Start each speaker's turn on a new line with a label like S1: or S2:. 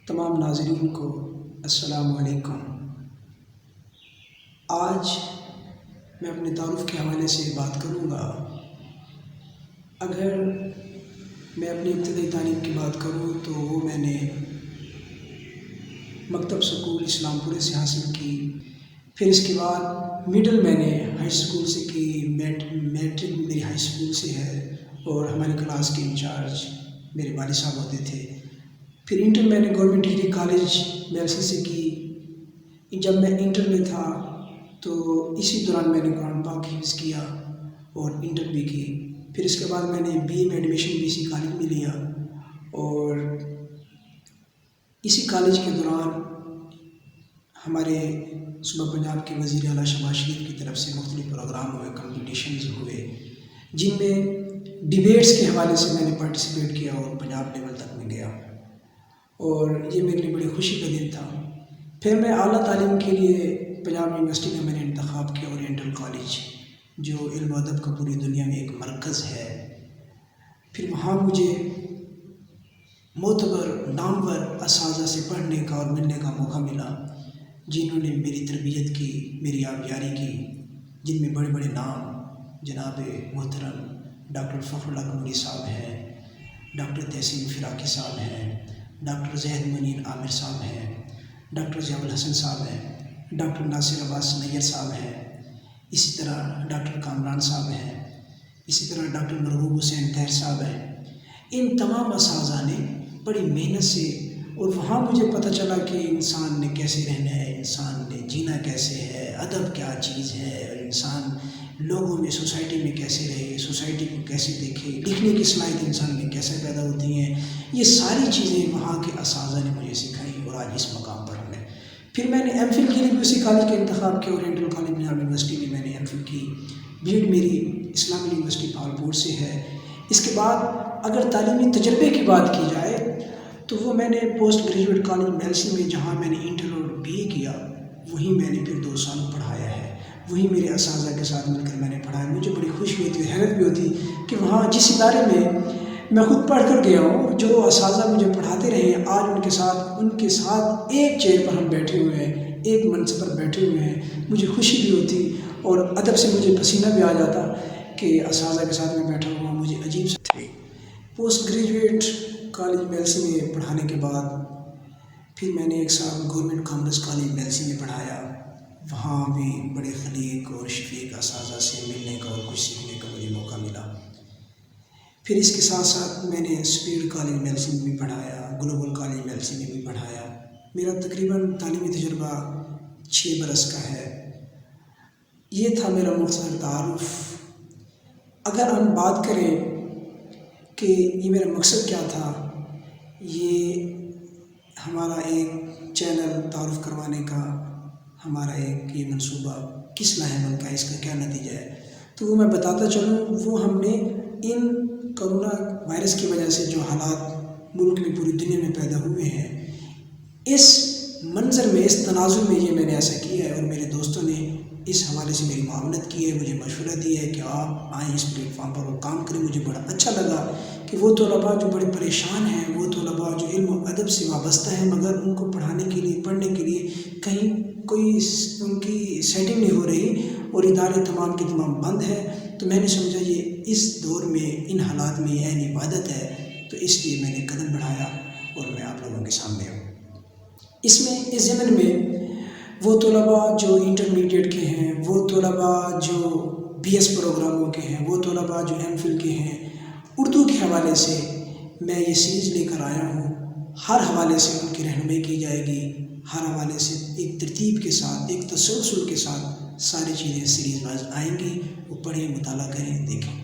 S1: تمام ناظرین کو السلام علیکم۔ آج میں اپنے تعارف کے حوالے سے بات کروں گا۔ اگر میں اپنی ابتدائی تعلیم کی بات کروں تو وہ میں نے مکتب سکول اسلام پورے سے حاصل کی، پھر اس کے بعد مڈل میں نے ہائی اسکول سے کی، میٹرک میری ہائی اسکول سے ہے اور ہماری کلاس کے انچارج میرے والد صاحب ہوتے تھے۔ پھر انٹر میں نے گورنمنٹ ڈگری کالج میلسی سے کی۔ جب میں انٹر میں تھا تو اسی دوران میں نے قرآن پاک حفظ کیا اور انٹر بھی کی۔ پھر اس کے بعد میں نے بی اے میں ایڈمیشن بی سی کالج میں لیا اور اسی کالج کے دوران ہمارے صوبہ پنجاب کے وزیر اعلیٰ شہباز شریف کی طرف سے مختلف پروگرام ہوئے، کمپٹیشنز ہوئے، جن میں ڈیبیٹس کے حوالے سے میں نے پارٹیسپیٹ کیا اور پنجاب لیول تک میں گیا اور یہ میرے لیے بڑی خوشی کا دن تھا۔ پھر میں اعلیٰ تعلیم کے لیے پنجاب یونیورسٹی کا میں نے انتخاب کیا، اورینٹل کالج جو علم و ادب کا پوری دنیا میں ایک مرکز ہے۔ پھر وہاں مجھے معتبر نامور اساتذہ سے پڑھنے کا اور ملنے کا موقع ملا، جنہوں نے میری تربیت کی، میری آبیاری کی، جن میں بڑے بڑے نام جناب محترم ڈاکٹر فخر اللہ قمری صاحب ہیں، ڈاکٹر تحسین فراقی صاحب ہیں، ڈاکٹر زید منیر عامر صاحب ہیں، ڈاکٹر ضیاء الحسن صاحب ہیں، ڈاکٹر ناصر عباس نیر صاحب ہیں، اسی طرح ڈاکٹر کامران صاحب ہیں، اسی طرح ڈاکٹر مرغوب حسین طاہر صاحب ہیں۔ ان تمام اساتذہ نے بڑی محنت سے، اور وہاں مجھے پتہ چلا کہ انسان نے کیسے رہنا ہے، انسان نے جینا کیسے ہے، ادب کیا چیز ہے، اور انسان لوگوں میں سوسائٹی میں کیسے رہے، سوسائٹی کو کیسے دیکھے، لکھنے کی صلاحیت انسان میں کیسے پیدا ہوتی ہیں، یہ ساری چیزیں وہاں کے اساتذہ نے مجھے سکھائی اور آج اس مقام پر ہوں۔ پھر میں نے ایم فل کے لیے بھی اسی کالج کا انتخاب کیا، اورینٹل کالج پنجاب یونیورسٹی میں میں نے ایم فل کی۔ بی ایڈ میری اسلامی یونیورسٹی پاولپور سے ہے۔ اس کے بعد اگر تعلیمی تجربے کی بات کی جائے تو وہ میں نے پوسٹ گریجویٹ کالج میلسی میں، جہاں میں نے انٹر اور بی اے کیا، وہیں میں نے پھر 2 سال پڑھایا ہے، وہیں میرے اساتذہ کے ساتھ مل کر میں نے پڑھایا۔ مجھے بڑی خوشی ہوتی ہے، حیرت بھی ہوتی کہ وہاں جس ادارے میں خود پڑھ کر گیا ہوں، جو اساتذہ مجھے پڑھاتے رہے ہیں، آج ان کے ساتھ ایک چیئر پر ہم بیٹھے ہوئے ہیں، ایک منچ پر بیٹھے ہوئے ہیں، مجھے خوشی بھی ہوتی اور ادب سے مجھے پسینہ بھی آ جاتا کہ اساتذہ کے ساتھ میں بیٹھا ہوا مجھے عجیب سا تھے۔ پوسٹ گریجویٹ کالج میلسی میں پڑھانے کے بعد پھر میں نے 1 سال گورنمنٹ کامرس کالج میلسی میں پڑھایا۔ وہاں بھی بڑے خلیق اور شفیق اساتذہ سے ملنے کا اور کچھ سیکھنے کا مجھے موقع ملا۔ پھر اس کے ساتھ ساتھ میں نے اسپیڈ کالج میلسی میں بھی پڑھایا، گلوبل کالج میلسی میں بھی پڑھایا۔ میرا تقریباً تعلیمی تجربہ 6 برس کا ہے۔ یہ تھا میرا مختصر تعارف۔ اگر ہم بات کریں کہ یہ میرا مقصد کیا تھا، یہ ہمارا ایک چینل تعارف کروانے کا، ہمارا ایک یہ منصوبہ کس لاحمل کا، اس کا کیا نتیجہ ہے، تو وہ میں بتاتا چلوں۔ وہ ہم نے ان کرونا وائرس کی وجہ سے جو حالات ملک میں پوری دنیا میں پیدا ہوئے ہیں، اس منظر میں، اس تناظر میں یہ میں نے ایسا کیا ہے، اور میرے دوستوں نے اس حوالے سے میری معاونت کی ہے، مجھے مشورہ دیا ہے کہ آپ آئیں اس پلیٹ فارم پر اور کام کریں۔ مجھے بڑا اچھا لگا کہ وہ طلباء جو بڑے پریشان ہیں، وہ طلباء جو علم و ادب سے وابستہ ہیں، مگر ان کو پڑھانے کے لیے، پڑھنے کے لیے کہیں کوئی ان کی سیٹنگ نہیں ہو رہی اور ادارے تمام کے تمام بند ہیں، تو میں نے سمجھا یہ اس دور میں، ان حالات میں یہ عین عبادت ہے، تو اس لیے میں نے قدم بڑھایا اور میں آپ لوگوں کے سامنے ہوں۔ اس ضمن میں وہ طلباء جو انٹرمیڈیٹ کے ہیں، وہ طلباء جو بی ایس پروگراموں کے ہیں، وہ طلباء جو ایم فل کے ہیں، اردو کے حوالے سے میں یہ سیریز لے کر آیا ہوں۔ ہر حوالے سے ان کی رہنمائی کی جائے گی، ہر حوالے سے ایک ترتیب کے ساتھ، ایک تسلسل کے ساتھ ساری چیزیں سیریز وائز آئیں گی۔ وہ پڑھیں، مطالعہ کریں، دیکھیں۔